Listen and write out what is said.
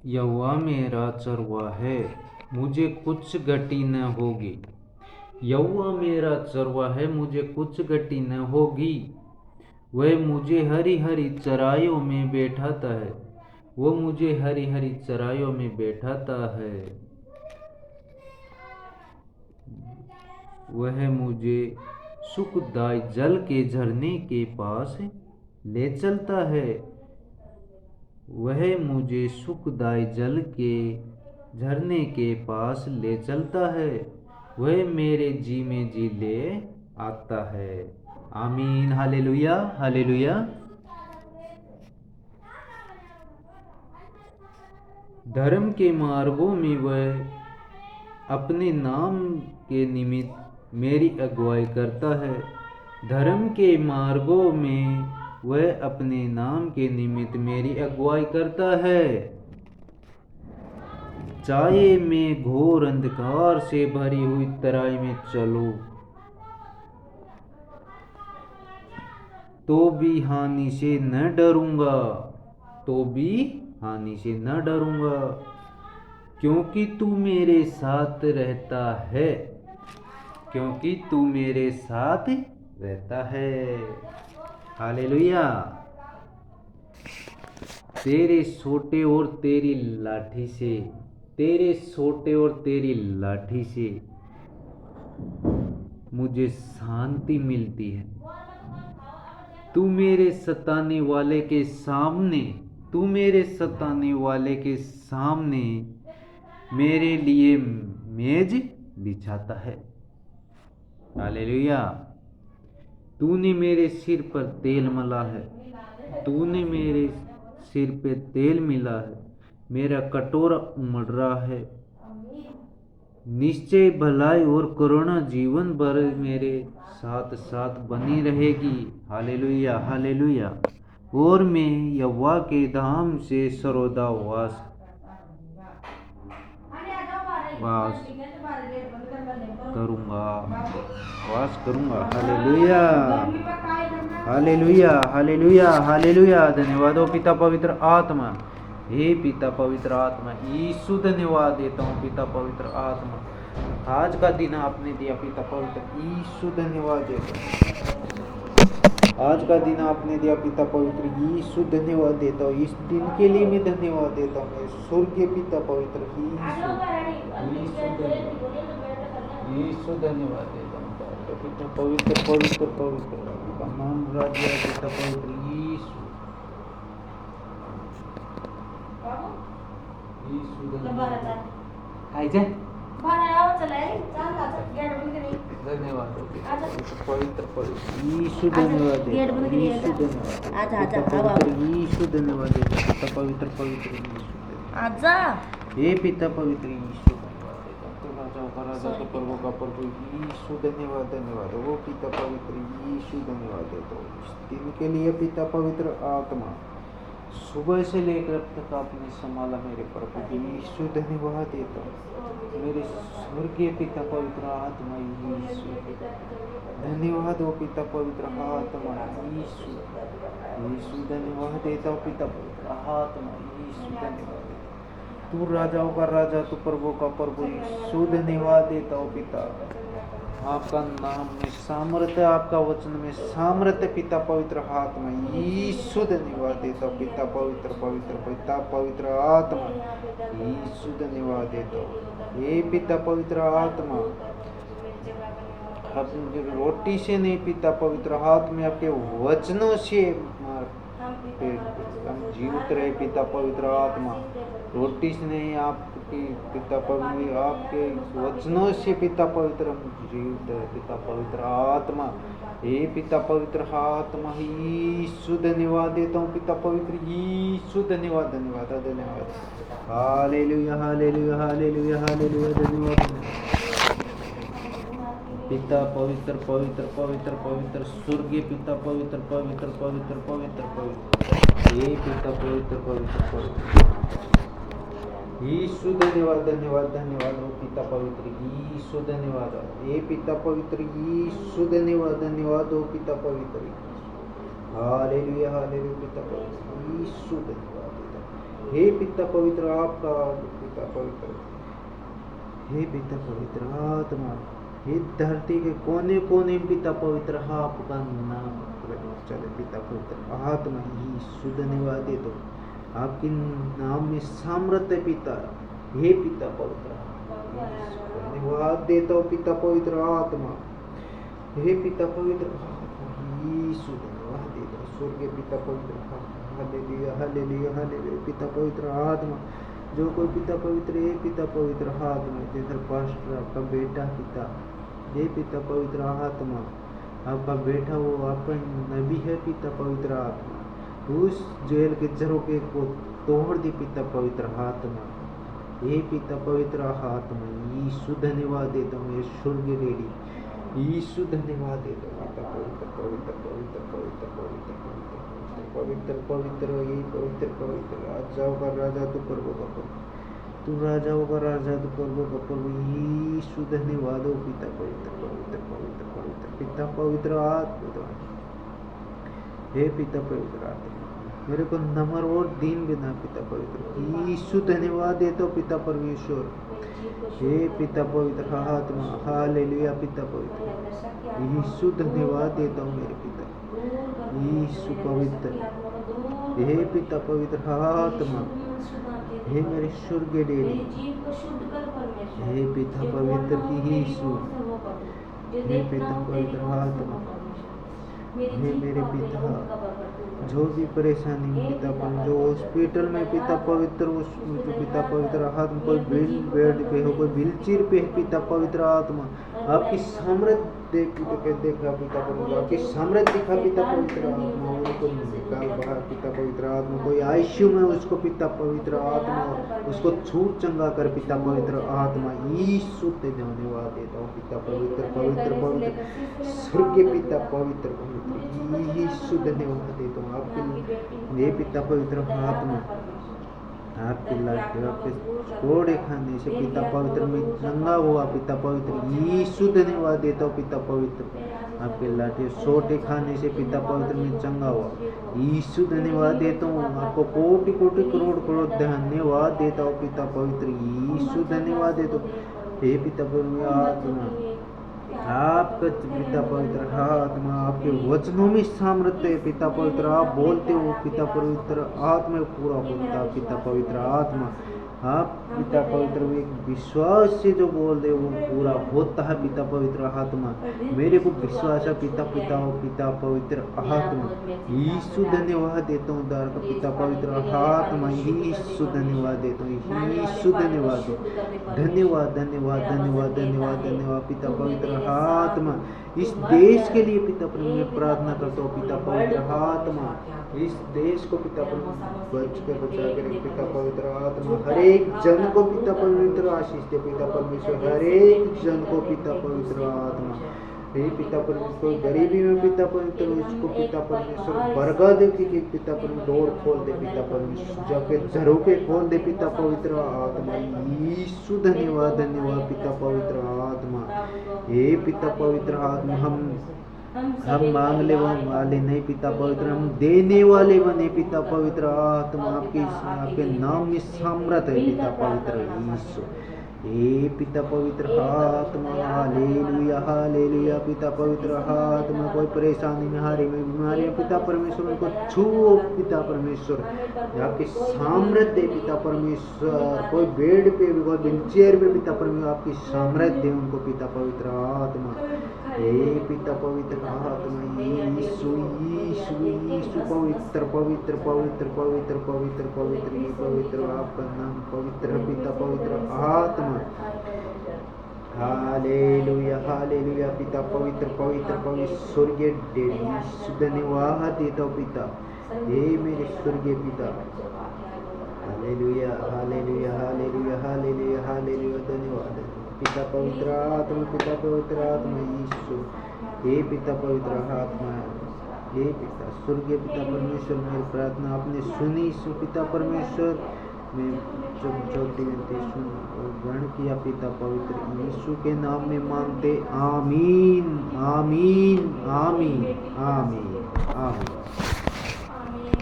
यहोवा मेरा चरवा है, मुझे कुछ घटी न होगी। यहोवा मेरा चरवा है, मुझे कुछ घटी न होगी। वह मुझे हरी हरी चराइयों में बैठाता है। वो मुझे हरी हरी चराइयों में बैठाता है। वह मुझे सुखदायी जल के झरने के पास ले चलता है। वह मुझे सुखदायी जल के झरने के पास ले चलता है। वह मेरे जी में जी ले आता है। आमीन। Hallelujah hallelujah. धर्म के मार्गों में वह अपने नाम के निमित्त मेरी अगुवाई करता है। धर्म के मार्गों में वह अपने नाम के निमित्त मेरी अगुवाई करता है। चाहे मैं घोर अंधकार से भरी हुई तराई में चलूं, तो भी हानि से न डरूंगा। तो भी हानि से न डरूंगा, क्योंकि तू मेरे साथ रहता है। क्योंकि तू मेरे साथ रहता है। हालेलुया। तेरे सोटे और तेरी लाठी से, तेरे सोटे और तेरी लाठी से मुझे शांति मिलती है। तू मेरे सताने वाले के सामने, तू मेरे सताने वाले के सामने मेरे लिए मेज बिछाता है। हालेलुया। तूने मेरे सिर पर तेल मला है। तूने मेरे सिर पे तेल मिला है। मेरा कटोरा उमड़ रहा है। निश्चय भलाई और करुणा जीवन भर मेरे साथ साथ बनी रहेगी। Hallelujah hallelujah. और मैं यहोवा के धाम से सर्वदा वास करूंगा। वास करूंगा। Hallelujah hallelujah hallelujah hallelujah. धन्यवाद हो पिता पवित्र आत्मा। हे पिता पवित्र आत्मा, यीशु धन्यवाद देता हूँ पिता पवित्र आत्मा। आज का दिन आपने दिया पिता पवित्र यीशु धन्यवाद देता हूँ। आज का दिन आपने दिया पिता पवित्र यीशु धन्यवाद देता हूँ। इस दिन के लिए मैं धन्यवाद देता हूँ। स्वर्गीय पिता पवित्र यीशु धन्यवाद देता हूँ। पिता पवित्र पवित्र पवित्र का नाम राज्य पिता पवित्र यीशु धन्यवाद पवित्र पवित्र यीशु धन्यवाद यीशु धन्यवाद पिता पवित्र पवित्र यीशु हे पिता पवित्र यीशु राजा का प्रभु का प्रभु यीशु धन्यवाद धन्यवाद वो पिता पवित्र यीशु धन्यवाद देता हूँ इस दिन के लिए पिता पवित्र आत्मा। सुबह से लेकर अब तक आपने संभाला मेरे प्रभु यीशु धन्यवाद देता हूँ। मेरे स्वर्गीय पिता पवित्र आत्मा यीशु धन्यवाद हो पिता पवित्र आत्मा यीशु यीशु धन्यवाद देता हूँ पिता पवित्र आत्मा यीशु धन्यवाद। तू राजाओं का राजा, तू प्रभु का प्रभु यीशु धन्यवाद देता हूँ पिता। आपका नाम में सामर्थ्य, आपका वचन में सामर्थ्य पिता पवित्र आत्मा यीशु धन्यवाद देता हूँ पिता पवित्र पवित्र पिता पवित्र आत्मा यीशु धन्यवाद देता हूँ। ये पिता पवित्र आत्मा हम रोटी से नहीं पिता पवित्र आत्मा आपके वचनों से हम जीवित रहे पिता पवित्र आत्मा। रोटी से नहीं आपकी पिता पवित्र आपके वचनों से पिता पवित्र हम जीवित रहे पिता पवित्र आत्मा। हे पिता पवित्र आत्मा यीशु धन्यवाद देता हूँ पिता पवित्र यीशु धन्यवाद धन्यवाद धन्यवाद। हालेलुया हालेलुया हालेलुया हालेलुया धन्यवाद पिता पवित्र पवित्र पवित्र पवित्र स्वर्गीय पिता पवित्र पवित्र पवित्र पवित्र पवित्र हे पिता पवित्र पवित्र पवित्र यीशु धन्यवाद धन्यवाद धन्यवाद हो पिता पवित्र यीशु धन्यवाद। हे पिता पवित्र यीशु धन्यवाद धन्यवाद हो पिता पवित्र हालेलुया हालेलुया पिता पवित्र यीशु धन्यवाद। हे पिता पवित्र आपका पिता पवित्र, हे पिता पवित्र आत्मा, हे धरती के कोने कोने में पिता पवित्र आपका नाम चले पिता पवित्र आत्मा यीशु धन्यवाद दे दो, आपके नाम में सामर्थ्य है पिता, हे पिता पवित्र धन्यवाद देता हूँ पिता पवित्र आत्मा, हे पिता पवित्र यीशु धन्यवाद देता हूँ स्वर्गीय पिता पवित्र हालेलुया हालेलुया हालेलुया पिता पवित्र आत्मा, जो कोई पिता पवित्र है पिता पवित्र आत्मा, जैसे पास्टर आपका बेटा पिता, हे पिता पवित्र आत्मा, आपका बेटा वो आपका नबी है पिता पवित्र आत्मा, उस जेल के झरोके को तोड़ दे पिता पवित्र आत्मा, हे पिता पवित्र आत्मा यीशु धन्यवाद देता हूँ, ये स्वर्गीय रेडी यीशु धन्यवाद देता हूँ पिता पवित्र पवित्र पवित्र पवित्र पवित्र पवित्र पवित्र पवित्र ये पवित्र पवित्र राजाओं का राजा तो प्रभु का प्रभु, तू राजाओं का राजा तो प्रभु का प्रभु यीशु धन्यवाद हो पिता पवित्र पवित्र पवित्र पवित्र पिता पवित्र आत्मा, हे पिता पवित्र आत्मा, मेरे को नंबर और दिन बिना पिता पवित्र यीशु धन्यवाद देता हूँ पिता परमेश्वर, हे पिता पवित्र आत्मा हालेलुया पिता पवित्र यीशु धन्यवाद देता हूँ मेरे पिता यीशु पवित्र, हे पिता पवित्र आत्मा, हे मेरे स्वर्गीय डेडी, हे पिता पवित्र यीशु, हे पिता पवित्र आत्मा, हे मेरे पिता, जो भी परेशानी में पिता पर, जो हॉस्पिटल में पिता पवित्र जो पिता पवित्र आत्मा, कोई बेड पे हो, कोई व्हीलचेयर पे है पिता पवित्र आत्मा, आपकी सामर्थ्य देखा पिता पवित्र, आपकी सामर्थ्य दिखा पिता पवित्र आत्मा, उनको निकाल बाहर पिता पवित्र आत्मा, कोई आईसीयू में उसको पिता पवित्र आत्मा उसको छूट चंगा कर पिता पवित्र आत्मा यीशु ते धन्यवाद देता हूँ पिता पवित्र पवित्र पवित्र स्वर्गीय पिता पवित्र पवित्र यीशु धन्यवाद देता हूँ आपके ये पिता पवित्र आत्मा, आपके लाटे आपके कोड़े खाने से पिता पवित्र में चंगा हुआ पिता पवित्र यीशु धन्यवाद देता हूँ पिता पवित्र, आपके लाटे सोटे खाने से पिता पवित्र में चंगा हुआ यीशु धन्यवाद देता हूँ, आपको कोटि कोटि करोड़ करोड़ धन्यवाद देता हूँ पिता पवित्र यीशु धन्यवाद देता हूँ, हे पिता पवित्र आत्मा, आपका पिता पवित्र आत्मा, आपके वचनों में सामर्थ्य है पिता पवित्र, आप बोलते हो पिता पवित्र आत्मा पूरा होता पिता पवित्र आत्मा, आप पिता पवित्र एक विश्वास से जो बोल दे वो पूरा होता है पिता पवित्र आत्मा, मेरे को विश्वास है पिता पिता पवित्र आत्मा यीशु धन्यवाद देता हूँ दार का पिता पवित्र आत्मा यीशु धन्यवाद देता हूँ यीशु धन्यवाद धन्यवाद धन्यवाद धन्यवाद धन्यवाद धन्यवाद पिता पवित्र आत्मा, इस देश के लिए पिता परमेश्वर मैं प्रार्थना करता हूँ पिता पवित्र आत्मा, इस देश को पिता परमेश्वर बच के बचा के रखे पिता पवित्र आत्मा, हर एक जन को पिता पवित्र आशीष दे पिता परमेश्वर, हर एक जन को पिता पवित्र आत्मा, हे पिता परमेश्वर गरीबी में पिता पवित्र उसको पिता परमेश्वर बरगा दे कि पिता परमेश्वर डोर खोल दे पिता परमेश्वर, जाके झरोके खोल दे पिता पवित्र आत्मा यीशु धन्यवाद धन्यवाद पिता पवित्र आत्मा, हे पिता पवित्र आत्मा, हम मांगने वाले नहीं पिता पवित्र, हम देने वाले बने पिता पवित्र आत्मा, आपके नाम में सामर्थ्य है पिता पवित्र यीशु, हे पिता पवित्र आत्मा हालेलुया हालेलुया पिता पवित्र आत्मा, कोई परेशानी में हारे में बीमारी में पिता परमेश्वर उनको छुओ पिता परमेश्वर, आपके सामर्थ्य पिता परमेश्वर, कोई बेड पे कोई व्हीलचेयर पे पिता परमेश्वर आपकी सामर्थ्य उनको पिता पवित्र आत्मा, हे पिता पवित्र आत्मा यीशु यीशु यीशु पवित्र पवित्र पवित्र पवित्र पवित्र पवित्र पवित्र आपका नाम पवित्र पिता पवित्र आत्मा, हालेलुया हालेलुया पिता पवित्र पवित्र पवित्र स्वर्गीय डेडी धन्यवाद देता हूँ पिता, हे मेरे स्वर्गीय पिता, hallelujah hallelujah hallelujah hallelujah hallelujah धन्यवाद पिता पवित्र आत्मा यीशु, हे पिता पवित्र आत्मा, हे पिता स्वर्गीय पिता परमेश्वर मेरी प्रार्थना आपने सुनी सु पिता परमेश्वर, मैं चौथी विनती सुन और ग्रहण किया पिता पवित्र यीशु के नाम में मांगते आमीन आमीन आमीन आमीन आमीन।